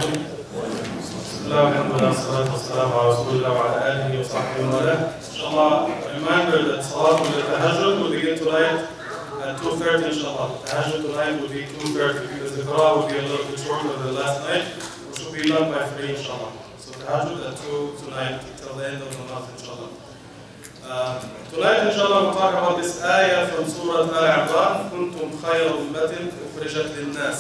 عليكم. بسم الله والحمد لله والصلاة والسلام على رسول الله وعلى آله وصحبه ومن Inshallah, reminder that Salat al-Tahajjud will begin tonight at 2:30 inshallah. Tahajjud tonight will be 2:30 because the Qur'an will be a little bit shorter than last night, which will be done by 3 inshallah. So Tahajjud at 2 tonight till the end of the month inshallah. Tonight inshallah we'll talk about this ayah from Surah Al-Imran, كنتم خير أمة أخرجت للناس.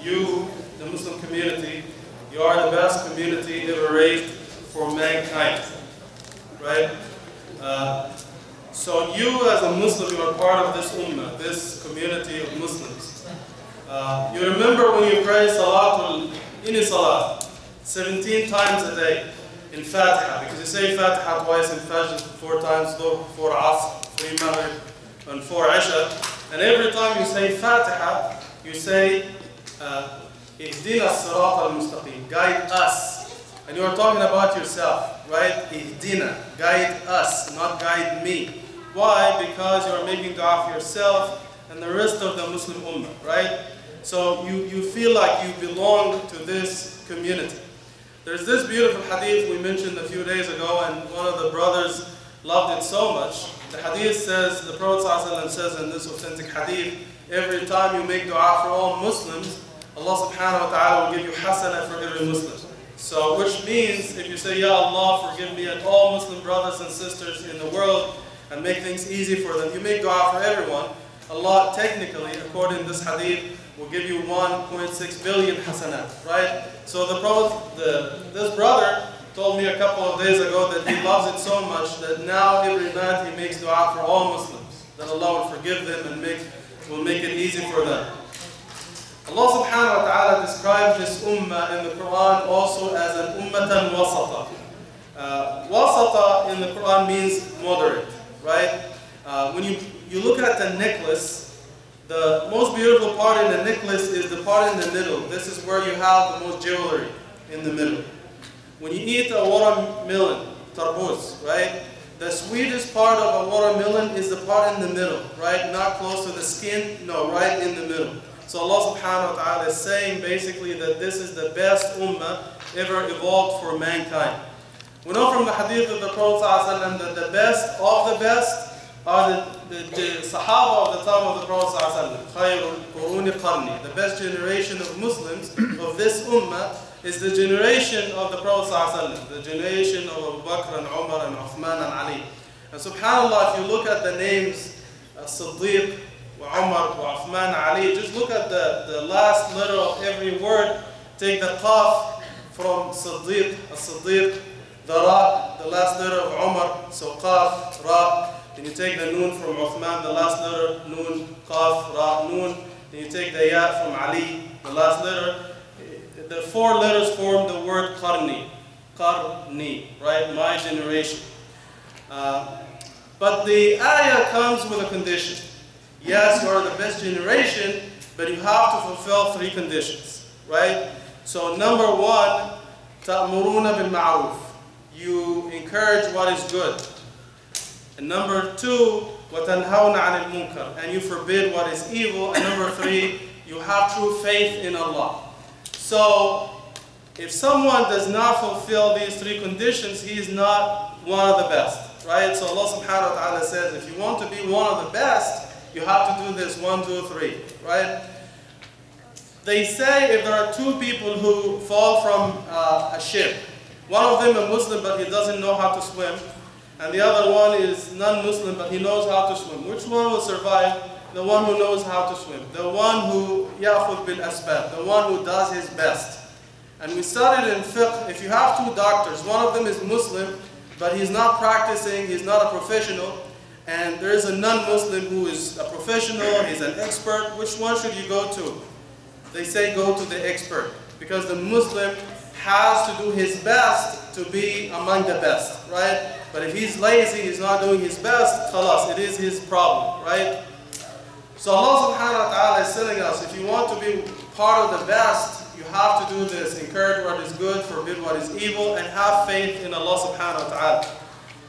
You, the Muslim community, you are the best community ever raised for mankind. Right? So you as a Muslim, you are part of this ummah, this community of Muslims. You remember when you pray any salat, 17 times a day in Fatiha, because you say Fatiha twice in Fajr, 4 times Dhuhr, 4 Asr, 3 Maghrib, and 4 Isha. And every time you say Fatiha, you say Ihdina as-sirat al-mustaqim, guide us. And you are talking about yourself, right? Ihdina, guide us, not guide me. Why? Because you are making dua for yourself and the rest of the Muslim ummah, right? So you feel like you belong to this community. There's this beautiful hadith we mentioned a few days ago, and one of the brothers loved it so much. The hadith says, the Prophet ﷺ says in this authentic hadith, every time you make dua for all Muslims, Allah subhanahu wa ta'ala will give you hasana for every Muslim. So, which means, if you say, Ya Allah, forgive me and all Muslim brothers and sisters in the world, and make things easy for them, you make dua for everyone, Allah technically, according to this hadith, will give you 1.6 billion hasanat, right? So this brother told me a couple of days ago that he loves it so much that now every night he makes dua for all Muslims, that Allah will forgive them and will make it easy for them. Allah subhanahu wa ta'ala describes this ummah in the Quran also as an ummatan wasata. Wasata in the Quran means moderate, right? When you look at the necklace, the most beautiful part in the necklace is the part in the middle. This is where you have the most jewelry, in the middle. When you eat a watermelon, tarbuz, right? The sweetest part of a watermelon is the part in the middle, right? Not close to the skin, no, right in the middle. So Allah subhanahu wa ta'ala is saying basically that this is the best ummah ever evolved for mankind. We know from the hadith of the Prophet ﷺ that the best of the best are the Sahaba of the time of the Prophet ﷺ. The best generation of Muslims of this ummah is the generation of the Prophet ﷺ, the generation of Abu Bakr and Umar and Uthman and Ali. And subhanAllah, if you look at the names, Siddiq, Umar, Uthman, Ali, just look at the last letter of every word. Take the qaf from Siddiq, As-Siddiq, the ra, the last letter of Umar, so qaf, ra. Then you take the noon from Uthman, the last letter, noon, qaf, ra, noon. Then you take the ya from Ali, the last letter. The 4 letters form the word qarni, right? My generation. But the ayah comes with a condition. Yes, you are the best generation, but you have to fulfill 3 conditions, right? So number 1, ta'muruna bil ma'ruf. You encourage what is good. And number 2, وَتَنْهَوْنَ عَنِ الْمُنْكَرِ. And you forbid what is evil. And number 3, you have true faith in Allah. So, if someone does not fulfill these 3 conditions, he is not one of the best, right? So Allah subhanahu wa ta'ala says, if you want to be one of the best, you have to do this 1, 2, 3, right? They say if there are 2 people who fall from a ship, one of them a Muslim but he doesn't know how to swim, and the other one is non-Muslim but he knows how to swim. Which one will survive? The one who knows how to swim. The one who ya'khud bil asbab. The one who does his best. And we studied in fiqh, if you have 2 doctors, one of them is Muslim but he's not practicing, he's not a professional, and there is a non-Muslim who is a professional, he's an expert, which one should you go to? They say go to the expert, because the Muslim has to do his best to be among the best, right? But if he's lazy, he's not doing his best, khalas, it is his problem, right? So Allah subhanahu wa ta'ala is telling us, if you want to be part of the best, you have to do this. Encourage what is good, forbid what is evil, and have faith in Allah subhanahu wa ta'ala.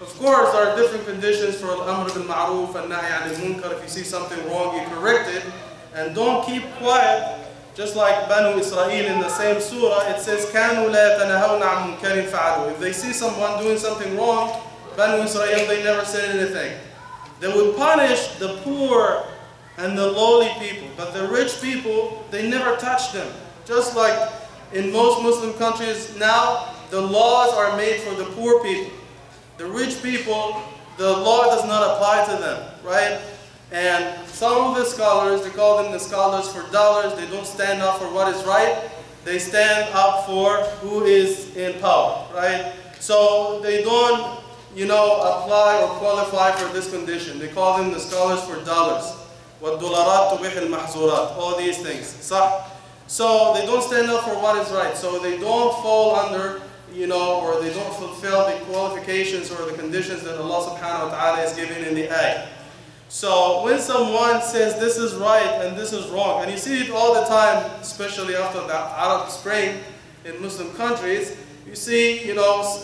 Of course, there are different conditions for al-amr bil ma'ruf and nahy anil munkar. If you see something wrong, you correct it. And don't keep quiet Just like Banu Israel in the same surah, it says, كَانُوا لَا يَتَنَهَوْنَ عَنْ مُنْكَرٍ فَعَلُوا. If they see someone doing something wrong, Banu Israel, they never said anything. They would punish the poor and the lowly people, but the rich people, they never touched them. Just like in most Muslim countries now, the laws are made for the poor people. The rich people, the law does not apply to them, right? And some of the scholars, they call them the scholars for dollars. They don't stand up for what is right. They stand up for who is in power, right? So they don't, apply or qualify for this condition. They call them the scholars for dollars. وَالدُّولَارَاتُ تُبِحِ الْمَحْزُورَاتِ. All these things. So they don't stand up for what is right. So they don't fall under, or they don't fulfill the qualifications or the conditions that Allah subhanahu wa ta'ala is giving in the ayah. So when someone says this is right and this is wrong, and you see it all the time, especially after the Arab Spring in Muslim countries, you see,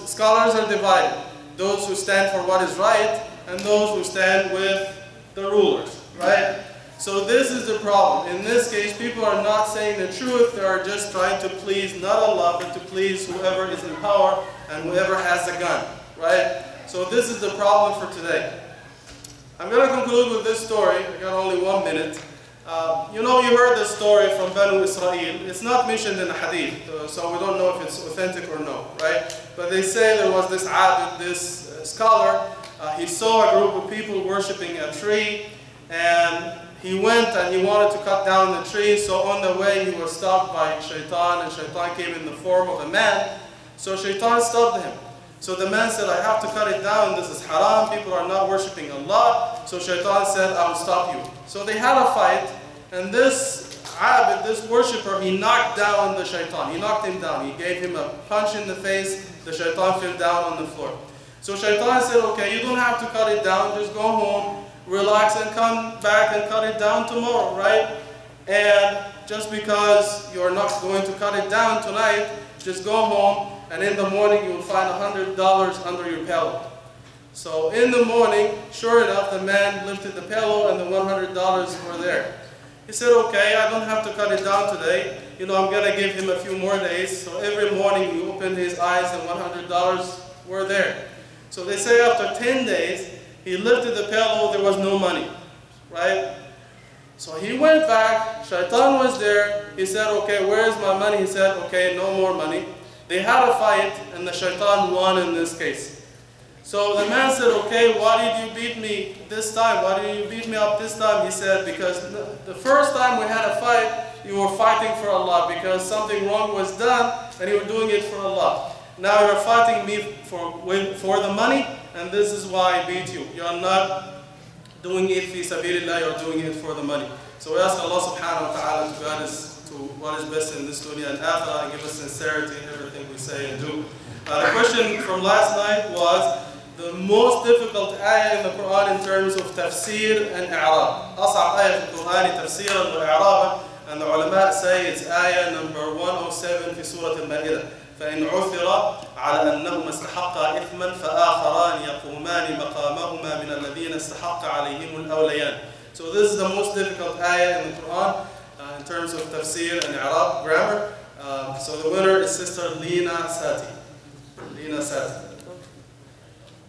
scholars are divided. Those who stand for what is right and those who stand with the rulers, right? So this is the problem. In this case, people are not saying the truth. They are just trying to please not Allah, but to please whoever is in power and whoever has a gun, right? So this is the problem for today. I'm going to conclude with this story. I got only 1 minute. You heard the story from Banu Israel. It's not mentioned in the hadith, so we don't know if it's authentic or no, right? But they say there was this abid, this scholar. He saw a group of people worshiping a tree, and he went and he wanted to cut down the tree. So on the way, he was stopped by Shaitan, and Shaitan came in the form of a man. So Shaitan stopped him. So the man said, I have to cut it down, this is haram, people are not worshipping Allah. So Shaitan said, I will stop you. So they had a fight, and this abid, this worshipper, he knocked down the Shaitan. He knocked him down. He gave him a punch in the face. The Shaitan fell down on the floor. So Shaitan said, okay, you don't have to cut it down, just go home, relax, and come back and cut it down tomorrow, right? And just because you're not going to cut it down tonight, just go home, and in the morning you will find $100 under your pillow. So in the morning, sure enough, the man lifted the pillow and the $100 were there. He said, okay, I don't have to cut it down today. I'm going to give him a few more days. So every morning he opened his eyes and $100 were there. So they say after 10 days, he lifted the pillow, there was no money, right? So he went back, Shaitan was there. He said, okay, where is my money? He said, okay, no more money. They had a fight, and the Shaitan won in this case. So the man said, okay, why did you beat me this time? Why did you beat me up this time? He said, because the first time we had a fight, you were fighting for Allah because something wrong was done, and you were doing it for Allah. Now you're fighting me for the money, and this is why I beat you. You're not doing it fi sabilillah, you're doing it for the money. So we ask Allah subhanahu wa ta'ala to guide us to what is best in this dunya and akhirah, and give us sincerity in everything we say and do. The question from last night was the most difficult ayah in the Quran in terms of tafsir and i'rab. أصعب آية في القرآن تفسيرا وإعرابا, and the ulama say it's ayah number 107 في سورة المائدة. فإن عثر على أنهما استحقا إثما فآخران يقومان مقامهما من الذين استحق عليهم الأوليان. So this is the most difficult ayah in the Quran in terms of tafsir and i'rab grammar. So the winner is Sister Lina Sati. Lina Sati.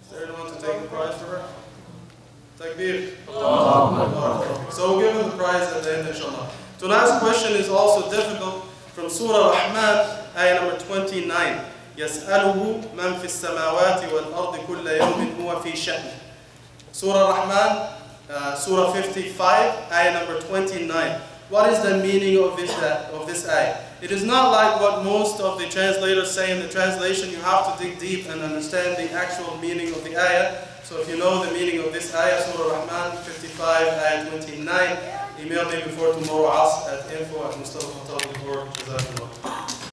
Is there anyone to take the prize for her? Takbir. So we'll give her the prize at the end, inshallah. Tonight's question is also difficult, from Surah Rahman, ayah number 29. يَسْأَلُهُ مَنْ فِي السَّمَاوَاتِ وَالْأَرْضِ كُلَّ يَوْمٍ هُوَ فِي شَأْنٍ. Surah Rahman, Surah 55, ayah number 29. What is the meaning of this ayah? It is not like what most of the translators say in the translation. You have to dig deep and understand the actual meaning of the ayah. So if you know the meaning of this ayah, Surah Rahman 55, ayah 29, email me before tomorrow at info@mustafa.org.